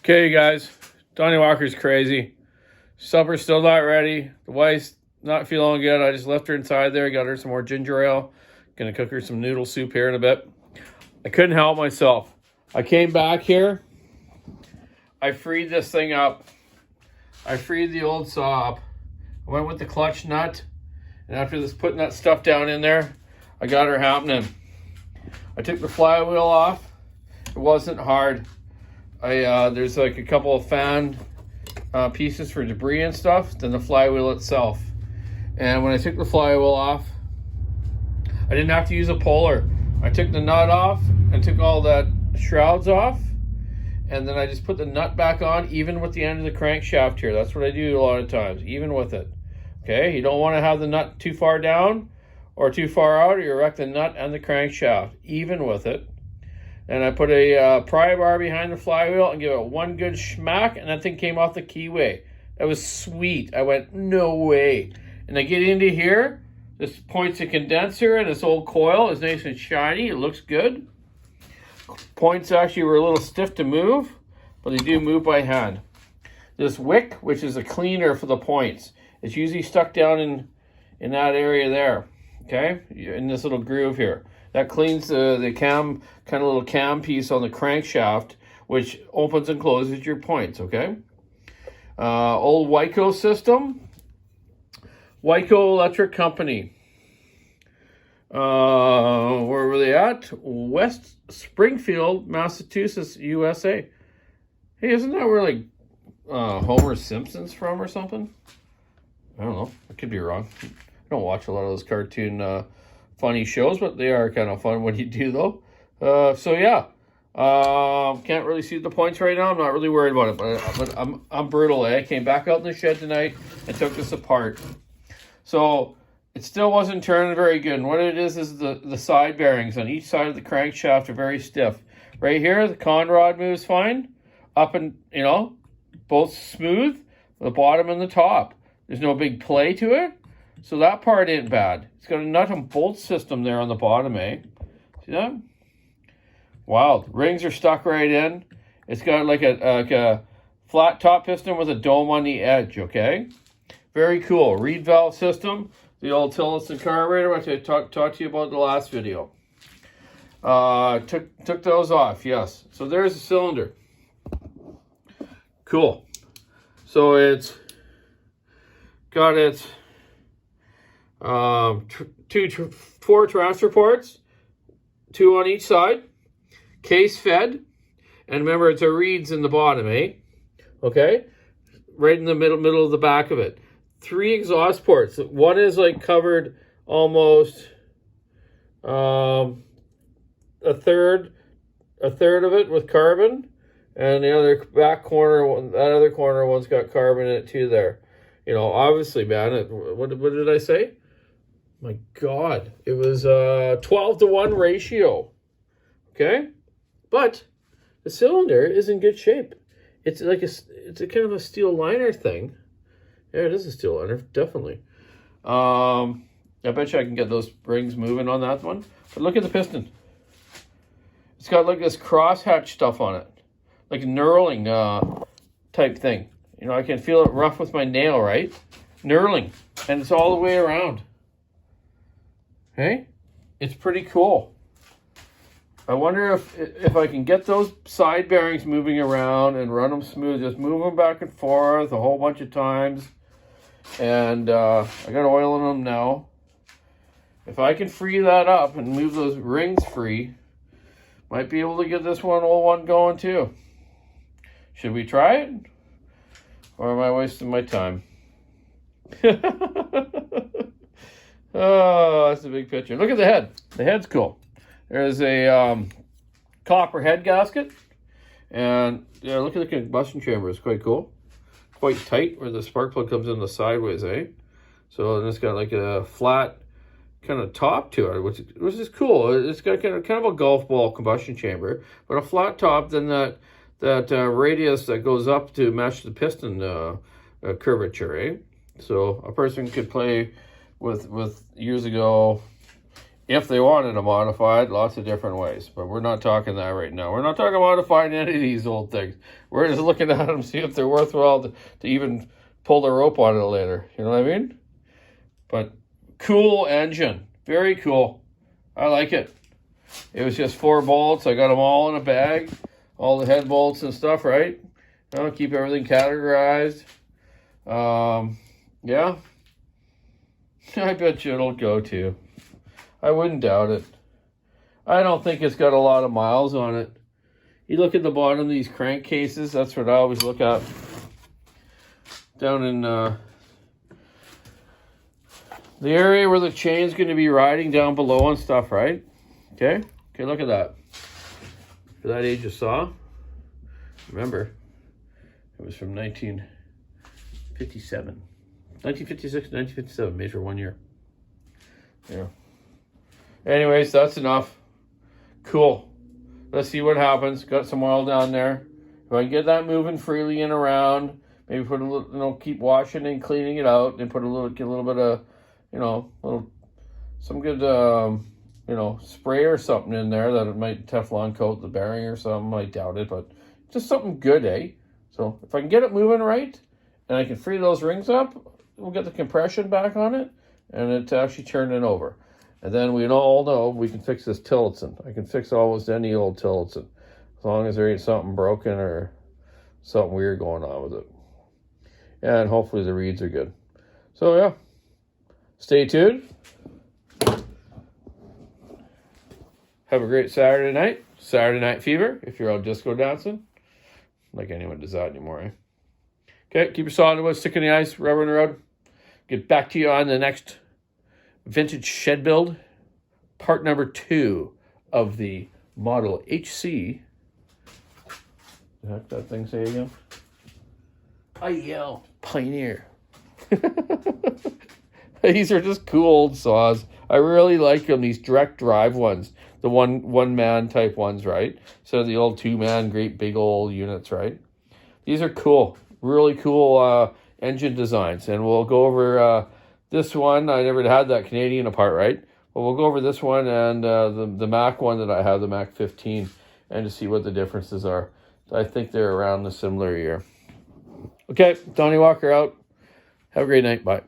Okay, guys, Donny Walker's crazy. Supper's still not ready. The wife's not feeling good. I just left her inside there. Got her some more ginger ale. Gonna cook her some noodle soup here in a bit. I couldn't help myself. I came back here. I freed this thing up. I freed the old saw up. I went with the clutch nut. And after this, putting that stuff down in there, I got her happening. I took the flywheel off. It wasn't hard. There's like a couple of fan pieces for debris and stuff, then the flywheel itself. And when I took the flywheel off, I didn't have to use a puller. I took the nut off and took all that shrouds off, and then I just put the nut back on, even with the end of the crankshaft here. That's what I do a lot of times, even with it. Okay, you don't want to have the nut too far down or too far out, or you wreck the nut and the crankshaft, even with it. And I put a pry bar behind the flywheel and give it one good smack, and that thing came off the keyway. That was sweet. I went, no way. And I get into here, this points a condenser, and this old coil is nice and shiny. It looks good. Points actually were a little stiff to move, but they do move by hand. This wick, which is a cleaner for the points, it's usually stuck down in that area there, okay? In this little groove here. That cleans the cam, kind of little cam piece on the crankshaft, which opens and closes your points, okay? Old Wyco system. Wyco Electric Company. Where were they at? West Springfield, Massachusetts, USA. Hey, isn't that where like Homer Simpson's from or something? I don't know. I could be wrong. I don't watch a lot of those cartoon funny shows, but they are kind of fun when you do though. So yeah, can't really see the points right now. I'm not really worried about it, but I'm brutal. I came back out in the shed tonight and took this apart. So it still wasn't turning very good. And what it is the side bearings on each side of the crankshaft are very stiff. Right here, the con rod moves fine. Up and, both smooth, the bottom and the top. There's no big play to it. So that part ain't bad. It's got a nut and bolt system there on the bottom, eh? See that? Wow, rings are stuck right in. It's got like a flat top piston with a dome on the edge, okay? Very cool. Reed valve system. The old Tillotson carburetor, which I talked to you about in the last video. Took those off, yes. So there's the cylinder. Cool. So it's got its 4 transfer ports, 2 on each side, case fed, and remember it's a reeds in the bottom, eh? Okay, right in the middle of the back of it. 3 exhaust ports. One is like covered almost a third of it with carbon, and the other back corner, that other corner one's got carbon in it too there. Obviously, man, what did I say? My God, it was 12-to-1 ratio. Okay, but the cylinder is in good shape. It's like it's a kind of a steel liner thing. Yeah, it is a steel liner, definitely. I bet you I can get those rings moving on that one. But look at the piston. It's got like this crosshatch stuff on it, like a knurling type thing. I can feel it rough with my nail, right? Knurling. And it's all the way around. Hey? It's pretty cool. I wonder if I can get those side bearings moving around and run them smooth. Just move them back and forth a whole bunch of times. And I got oil in them now. If I can free that up and move those rings free, might be able to get this old one going too. Should we try it? Or am I wasting my time? Oh, that's a big picture. Look at the head. The head's cool. There's a copper head gasket. And yeah, look at the combustion chamber. It's quite cool. Quite tight where the spark plug comes in the sideways, eh? So then it's got like a flat kind of top to it, which is cool. It's got kind of a golf ball combustion chamber, but a flat top, then that radius that goes up to match the piston curvature, eh? So a person could play with years ago, if they wanted to modify it, lots of different ways. But we're not talking that right now. We're not talking modifying any of these old things. We're just looking at them, see if they're worthwhile to even pull the rope on it later. You know what I mean? But cool engine. Very cool. I like it. It was just 4 bolts. I got them all in a bag. All the head bolts and stuff, right? Keep everything categorized. Yeah. I bet you it'll go too. I wouldn't doubt it. I don't think it's got a lot of miles on it. You look at the bottom of these crankcases, that's what I always look at. Down in the area where the chain's going to be riding down below and stuff, right? Okay, look at that. For that age of saw, remember, it was from 1957. 1956, 1957, made for 1 year. Yeah. Anyways, that's enough. Cool. Let's see what happens. Got some oil down there. If I can get that moving freely and around, maybe put a little, keep washing and cleaning it out, and get a little bit of, some good, spray or something in there that it might Teflon coat the bearing or something. I doubt it, but just something good, eh? So if I can get it moving right, and I can free those rings up, we'll get the compression back on it, and it actually turn it over. And then we all know we can fix this Tillotson. I can fix almost any old Tillotson, as long as there ain't something broken or something weird going on with it. And hopefully the reeds are good. So yeah, stay tuned. Have a great Saturday night. Saturday Night Fever, if you're out disco dancing. Like anyone does that anymore, eh? Okay, keep your saw in the wood, stick in the ice, rubber in the road. Get back to you on the next vintage shed build, part number 2 of the model HC. The heck that thing say again? Pioneer. These are just cool old saws. I really like them, these direct drive ones. The one man type ones, right? So the old 2-man, great big old units, right? These are cool. Really cool engine designs. And we'll go over this one. I never had that Canadian apart, right? But we'll go over this one and the Mac one that I have, the Mac 15, and to see what the differences are. I think they're around the similar year. Okay, Donny Walker out. Have a great night. Bye.